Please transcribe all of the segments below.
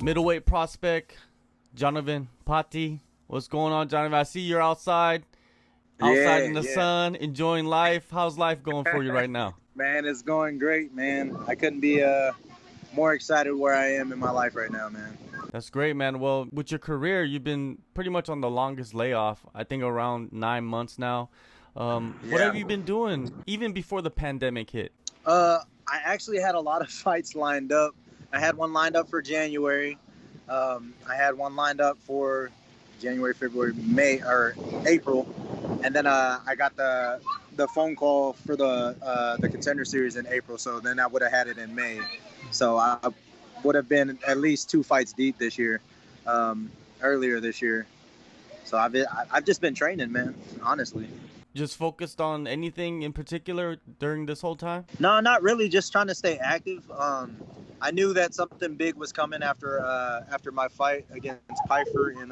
Middleweight prospect, Jhonoven Pati. What's going on, Jhonoven? I see you're outside in the sun, enjoying life. How's life going for you right now? Man, it's going great, man. I couldn't be more excited where I am in my life right now, man. That's great, man. Well, with your career, you've been pretty much on the longest layoff. I think around 9 months now. What have you been doing, even before the pandemic hit? I actually had a lot of fights lined up. I had one lined up for January. I had one lined up for January, February, May, or April. And then I got the phone call for the Contender series in April. So then I would have had it in May. So I would have been at least 2 fights deep this year, earlier this year. So I've just been training, man, honestly. Just focused on anything in particular during this whole time? No, not really. Just trying to stay active. I knew that something big was coming after my fight against Pfeiffer in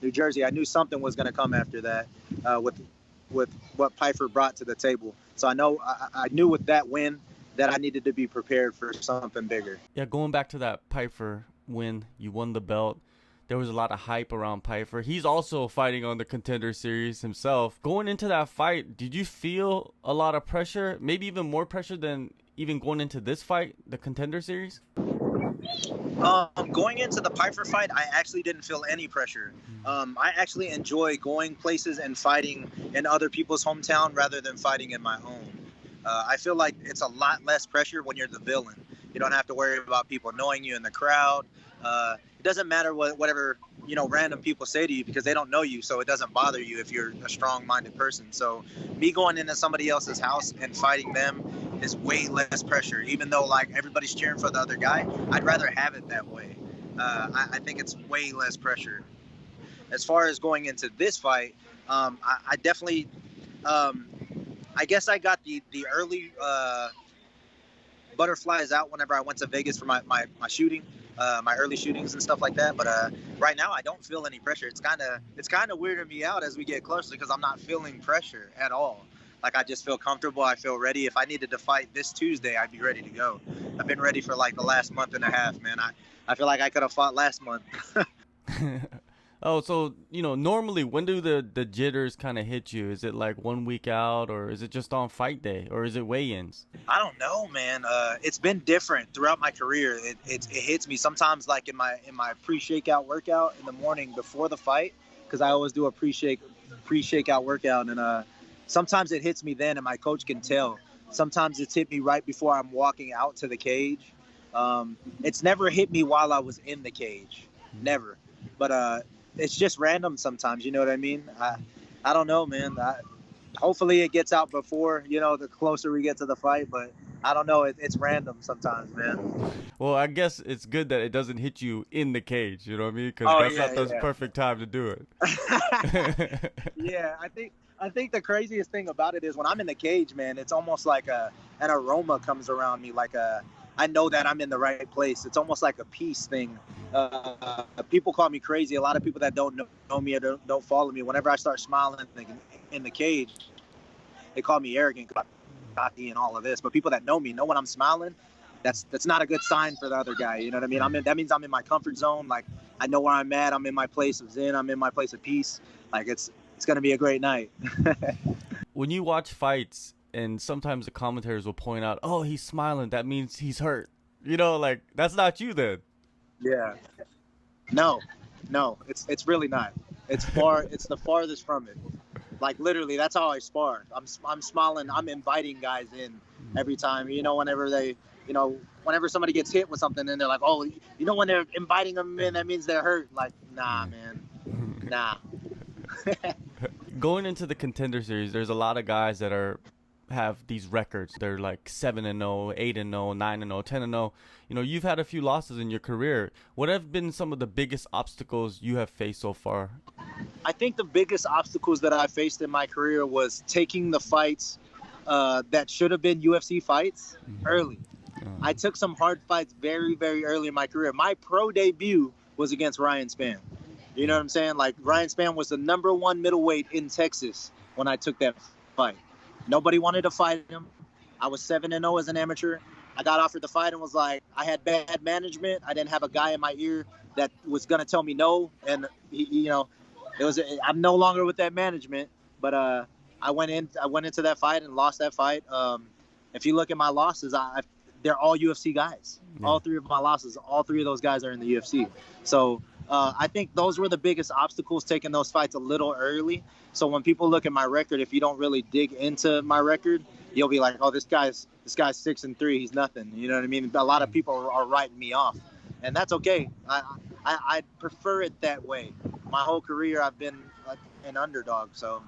New Jersey. I knew something was going to come after that with what Pfeiffer brought to the table. So I knew with that win that I needed to be prepared for something bigger. Yeah, going back to that Pfeiffer win, you won the belt. There was a lot of hype around Pfeiffer. He's also fighting on the Contender series himself. Going into that fight, did you feel a lot of pressure? Maybe even more pressure than even going into this fight, the Contender series? Going into the Pfeiffer fight, I actually didn't feel any pressure. I actually enjoy going places and fighting in other people's hometown rather than fighting in my own. I feel like it's a lot less pressure when you're the villain. You don't have to worry about people knowing you in the crowd. It doesn't matter whatever random people say to you because they don't know you, so it doesn't bother you if you're a strong-minded person. So me going into somebody else's house and fighting them is way less pressure. Even though like everybody's cheering for the other guy, I'd rather have it that way. I think it's way less pressure. As far as going into this fight, I definitely, I guess I got the early butterflies out whenever I went to Vegas for my shooting. My early shootings and stuff like that, but right now I don't feel any pressure. It's kind of weirding me out as we get closer because I'm not feeling pressure at all. Like I just feel comfortable. I feel ready. If I needed to fight this Tuesday, I'd be ready to go. I've been ready for like the last month and a half, man. I feel like I could have fought last month. Oh, so, normally when do the jitters kind of hit you? Is it like 1 week out, or is it just on fight day, or is it weigh-ins? I don't know, man. It's been different throughout my career. It hits me sometimes like in my pre-shakeout workout in the morning before the fight, because I always do a pre-shakeout workout, and sometimes it hits me then, and my coach can tell. Sometimes it's hit me right before I'm walking out to the cage. It's never hit me while I was in the cage, never. But it's just random sometimes, you know what I mean? I don't know, man. Hopefully it gets out before, the closer we get to the fight, but I don't know. It's random sometimes, man. Well, I guess it's good that it doesn't hit you in the cage, you know what I mean? Because that's not the perfect time to do it. Yeah, I think the craziest thing about it is when I'm in the cage, man, it's almost like an aroma comes around me, like I know that I'm in the right place. It's almost like a peace thing. People call me crazy. A lot of people that don't know me or don't follow me, whenever I start smiling in the cage, they call me arrogant, cocky, and all of this. But people that know me know when I'm smiling, that's not a good sign for the other guy. You know what I mean? That means I'm in my comfort zone. Like I know where I'm at. I'm in my place of zen. I'm in my place of peace. Like it's gonna be a great night. When you watch fights, and sometimes the commentators will point out, oh, he's smiling, that means he's hurt. Like that's not you then. Yeah. No, it's really not. It's the farthest from it. Like literally, that's how I spar. I'm smiling. I'm inviting guys in every time. Whenever somebody gets hit with something and they're like, oh, when they're inviting them in, that means they're hurt. Like, nah, man, nah. Going into the Contender series, there's a lot of guys that have these records. They're like 7-0, 8-0, 9-0, 10-0. You've had a few losses in your career. What have been some of the biggest obstacles you have faced so far? I think the biggest obstacles that I faced in my career was taking the fights that should have been UFC fights early. I took some hard fights very, very early in my career. My pro debut was against Ryan Spann. You know what I'm saying? Like Ryan Spann was the #1 middleweight in Texas when I took that fight. Nobody wanted to fight him. I was 7-0 as an amateur. I got offered the fight and was like, I had bad management. I didn't have a guy in my ear that was gonna tell me no, and I'm no longer with that management. But I went into that fight and lost that fight. If you look at my losses, they're all UFC guys. Yeah. All three of my losses, all three of those guys are in the UFC. So I think those were the biggest obstacles, taking those fights a little early. So when people look at my record, if you don't really dig into my record, you'll be like, oh, this guy's 6-3. He's nothing. You know what I mean? A lot of people are writing me off, and that's okay. I prefer it that way. My whole career, I've been an underdog. So,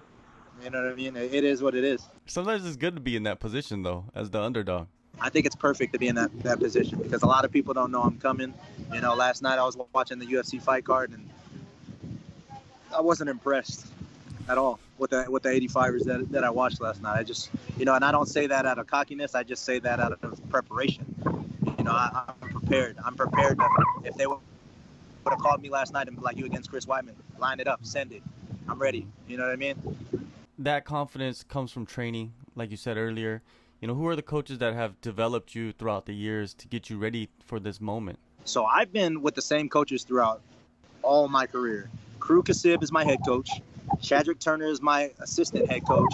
you know what I mean? It is what it is. Sometimes it's good to be in that position, though, as the underdog. I think it's perfect to be in that position because a lot of people don't know I'm coming. You know, last night I was watching the UFC fight card, and I wasn't impressed at all with the 85ers that I watched last night. I just, and I don't say that out of cockiness. I just say that out of preparation. I'm prepared. I'm prepared to, if they would have called me last night and be like, you against Chris Weidman, line it up, send it. I'm ready. You know what I mean? That confidence comes from training, like you said earlier. Who are the coaches that have developed you throughout the years to get you ready for this moment? So I've been with the same coaches throughout all my career. Crew Kasib is my head coach. Chadrick Turner is my assistant head coach.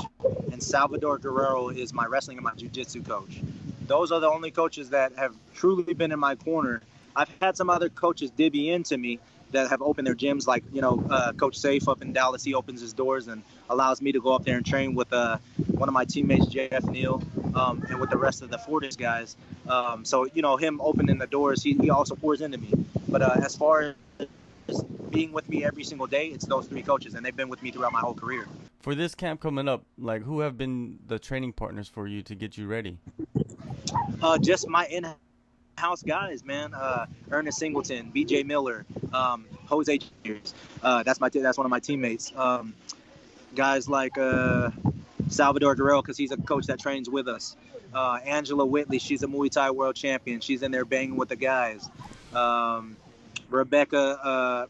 And Salvador Guerrero is my wrestling and my jiu-jitsu coach. Those are the only coaches that have truly been in my corner. I've had some other coaches divvy into me that have opened their gyms, like, Coach Safe up in Dallas. He opens his doors and allows me to go up there and train with one of my teammates, Jeff Neal, and with the rest of the Fortis guys. So, him opening the doors, he also pours into me. But as far as being with me every single day, it's those three coaches, and they've been with me throughout my whole career. For this camp coming up, who have been the training partners for you to get you ready? Just my in-house guys, man. Ernest Singleton, BJ Miller, Jose Jitters. That's one of my teammates. Guys like Salvador Guerrero, because he's a coach that trains with us. Angela Whitley, she's a Muay Thai world champion. She's in there banging with the guys. Rebecca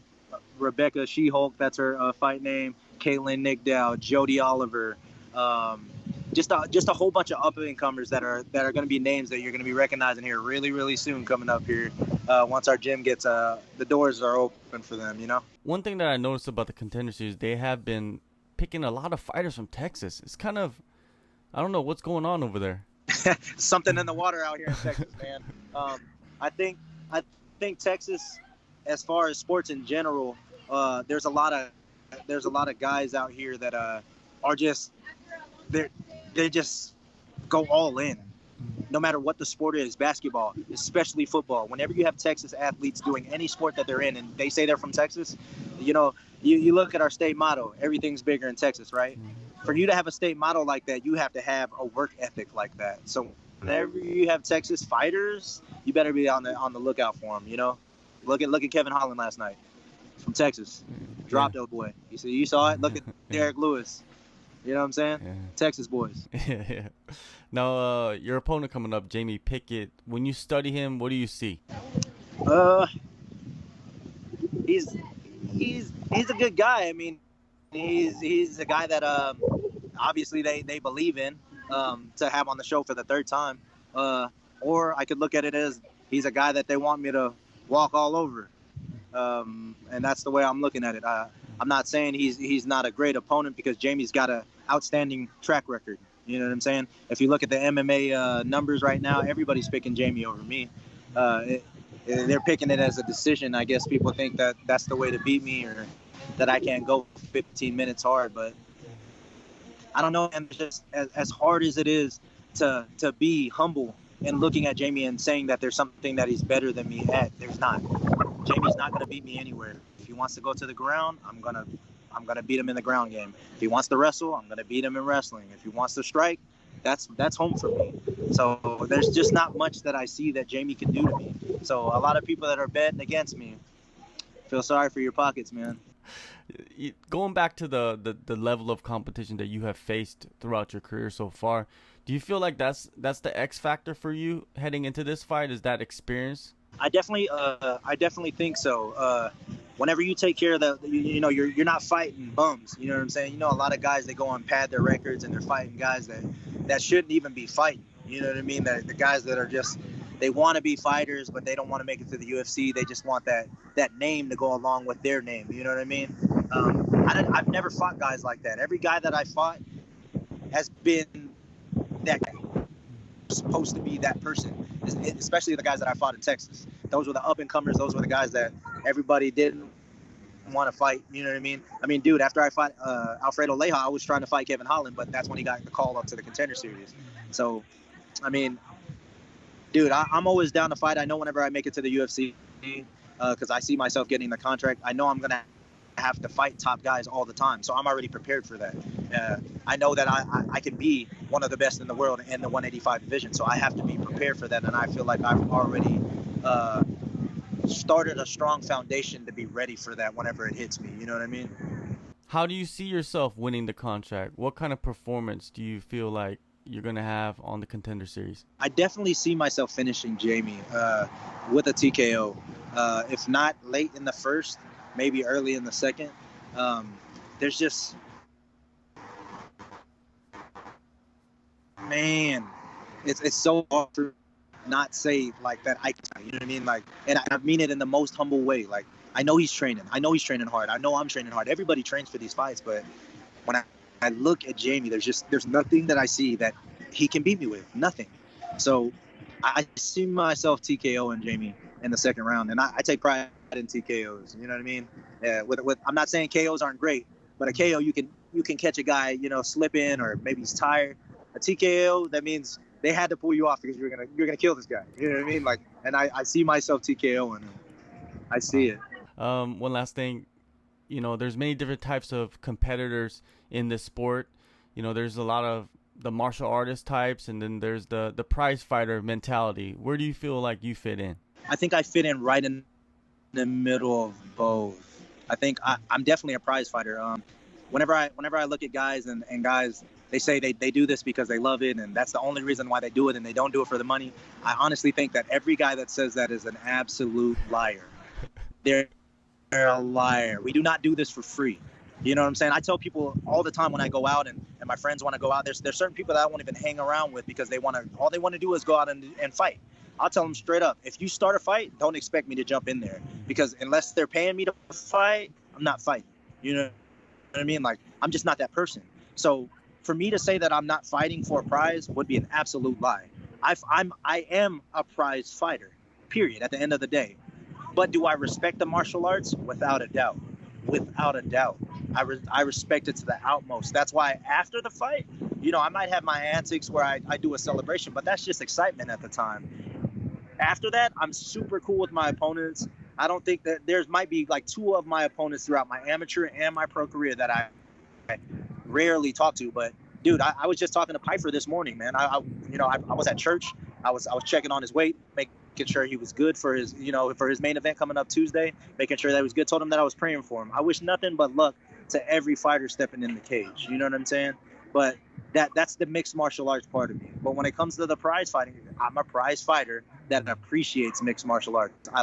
She-Hulk, that's her fight name. Caitlin Nickdow, Jody Oliver. Just a whole bunch of up-and-comers that are going to be names that you're going to be recognizing here really, really soon coming up here. Once our gym gets the doors are open for them, One thing that I noticed about the Contender Series, they have been picking a lot of fighters from Texas. It's kind of, I don't know what's going on over there. Something in the water out here in Texas, man. I think Texas, as far as sports in general, there's a lot of guys out here that are just they just go all in, no matter what the sport is. Basketball, especially football. Whenever you have Texas athletes doing any sport that they're in, and they say they're from Texas, you look at our state motto. Everything's bigger in Texas, right? For you to have a state motto like that, you have to have a work ethic like that. So whenever you have Texas fighters, you better be on the lookout for them. Look at Kevin Holland last night from Texas. Dropped old boy. You saw it. Look at Derek Lewis. You know what I'm saying? Yeah. Texas boys. Yeah. Now, your opponent coming up, Jamie Pickett. When you study him, what do you see? He's a good guy. I mean, he's a guy that obviously they believe in to have on the show for the third time. Or I could look at it as he's a guy that they want me to walk all over. And that's the way I'm looking at it. I'm not saying he's not a great opponent, because Jamie's got an outstanding track record. You know what I'm saying? If you look at the MMA numbers right now, everybody's picking Jamie over me. They're picking it as a decision. I guess people think that that's the way to beat me, or that I can't go 15 minutes hard. But I don't know. And just as hard as it is to be humble and looking at Jamie and saying that there's something that he's better than me at, there's not. Jamie's not going to beat me anywhere. If he wants to go to the ground, I'm gonna beat him in the ground game. If he wants to wrestle, I'm gonna beat him in wrestling. If he wants to strike, that's home for me. So there's just not much that I see that Jamie can do to me. So a lot of people that are betting against me, feel sorry for your pockets, man. Going back to the level of competition that you have faced throughout your career so far, do you feel like that's the X factor for you heading into this fight? Is that experience? I definitely think so. Whenever you take care of you're not fighting bums. You know what I'm saying? A lot of guys, they go and pad their records and they're fighting guys that shouldn't even be fighting. You know what I mean? The guys that are just, they want to be fighters, but they don't want to make it to the UFC. They just want that name to go along with their name. You know what I mean? I've never fought guys like that. Every guy that I fought has been that guy. Supposed to be that person, especially the guys that I fought in Texas. Those were the up and comers. Those were the guys that everybody didn't want to fight. You know what I mean? I mean, dude, after I fought Alfredo Leja, I was trying to fight Kevin Holland, but that's when he got the call up to the Contender Series. So, I mean, dude, I'm always down to fight. I know whenever I make it to the UFC, because I see myself getting the contract, I know I'm gonna have to fight top guys all the time. So I'm already prepared for that. I know that I can be one of the best in the world in the 185 division. So I have to be prepared for that. And I feel like I've already started a strong foundation to be ready for that whenever it hits me. You know what I mean? How do you see yourself winning the contract? What kind of performance do you feel like you're going to have on the Contender Series? I definitely see myself finishing Jamie with a TKO. If not late in the first, maybe early in the second. There's just, man, it's so hard to not say like that. You know what I mean? Like, and I mean it in the most humble way. Like, I know he's training. I know he's training hard. I know I'm training hard. Everybody trains for these fights, but when I look at Jamie, there's nothing that I see that he can beat me with. Nothing. So I see myself TKOing Jamie in the second round, and I take pride in TKOs. You know what I mean? I'm not saying KOs aren't great, but a KO you can catch a guy, you know, slipping or maybe he's tired. A TKO, that means they had to pull you off because you're gonna kill this guy. You know what I mean? Like, and I see myself TKOing him. I see it. One last thing, you know, there's many different types of competitors in this sport. You know, there's a lot of the martial artist types, and then there's the prize fighter mentality. Where do you feel like you fit in? I think I fit in right in the middle of both. I think I'm definitely a prize fighter. Whenever I look at guys and guys, they say they do this because they love it, and that's the only reason why they do it, and they don't do it for the money. I honestly think that every guy that says that is an absolute liar. They're a liar. We do not do this for free. You know what I'm saying? I tell people all the time when I go out and my friends want to go out, there's certain people that I won't even hang around with because all they want to do is go out and fight. I'll tell them straight up, if you start a fight, don't expect me to jump in there, because unless they're paying me to fight, I'm not fighting. You know what I mean? Like, I'm just not that person. So for me to say that I'm not fighting for a prize would be an absolute lie. I am a prize fighter, period, at the end of the day. But do I respect the martial arts? Without a doubt. Without a doubt. I respect it to the utmost. That's why after the fight, you know, I might have my antics where I do a celebration, but that's just excitement at the time. After that, I'm super cool with my opponents. I don't think that might be like two of my opponents throughout my amateur and my pro career that I rarely talk to. But dude, I was just talking to Piper this morning, man. I was at church. I was checking on his weight, making sure he was good for his main event coming up Tuesday, making sure that he was good. Told him that I was praying for him. I wish nothing but luck to every fighter stepping in the cage. You know what I'm saying? But that's the mixed martial arts part of me. But when it comes to the prize fighting, I'm a prize fighter that appreciates mixed martial arts. I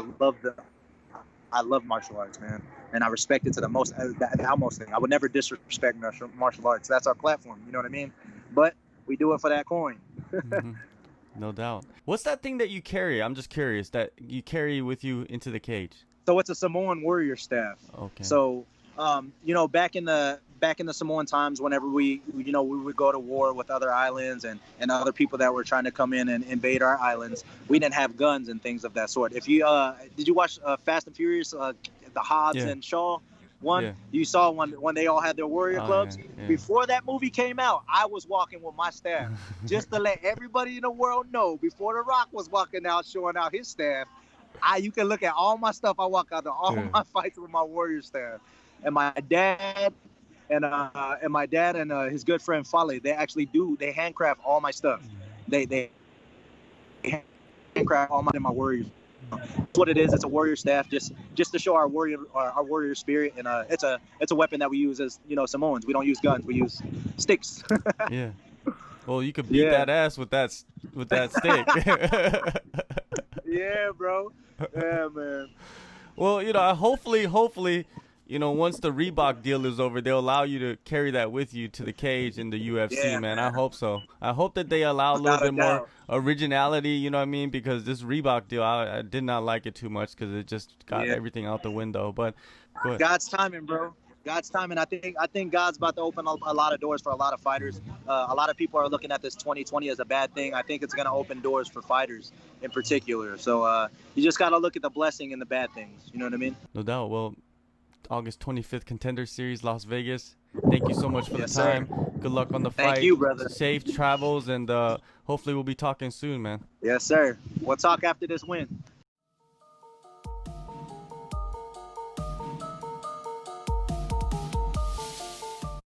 love martial arts, man, and I respect it to the utmost thing. I would never disrespect martial arts. That's our platform. You know what I mean? But we do it for that coin. Mm-hmm. No doubt. What's that thing that you carry? I'm just curious, that you carry with you into the cage. So it's a Samoan warrior staff. Okay. So, you know, back in the Samoan times, whenever we would go to war with other islands and other people that were trying to come in and invade our islands, we didn't have guns and things of that sort. If you did you watch Fast and Furious, the Hobbs and Shaw one? Yeah. You saw when they all had their warrior clubs. Yeah. Before that movie came out, I was walking with my staff just to let everybody in the world know. Before The Rock was walking out showing out his staff, you can look at all my stuff. I walk out to all my fights with my warrior staff. And my dad and his good friend Fale, they handcraft all my stuff. They handcraft all my warriors. That's what it is. It's a warrior staff, just to show our warrior spirit, and it's a weapon that we use as, you know, Samoans. We don't use guns. We use sticks. Yeah. Well, you could beat that ass with that stick. Yeah, bro. Yeah, man. Well, you know, hopefully, you know, once the Reebok deal is over, they'll allow you to carry that with you to the cage in the UFC, Yeah, man. I hope so. I hope that they allow a little Without a bit more doubt. originality, you know what I mean? Because this Reebok deal, I did not like it too much because it just got Yeah. everything out the window. But go ahead. God's timing, bro. God's timing. I think God's about to open a lot of doors for a lot of fighters. A lot of people are looking at this 2020 as a bad thing. I think it's going to open doors for fighters in particular. So you just got to look at the blessing and the bad things. You know what I mean? No doubt. Well, August 25th Contender Series, Las Vegas. Thank you so much for Yes, the time. sir. Good luck on the fight. Thank you, brother. Safe travels, and hopefully we'll be talking soon, man. Yes, sir. We'll talk after this win.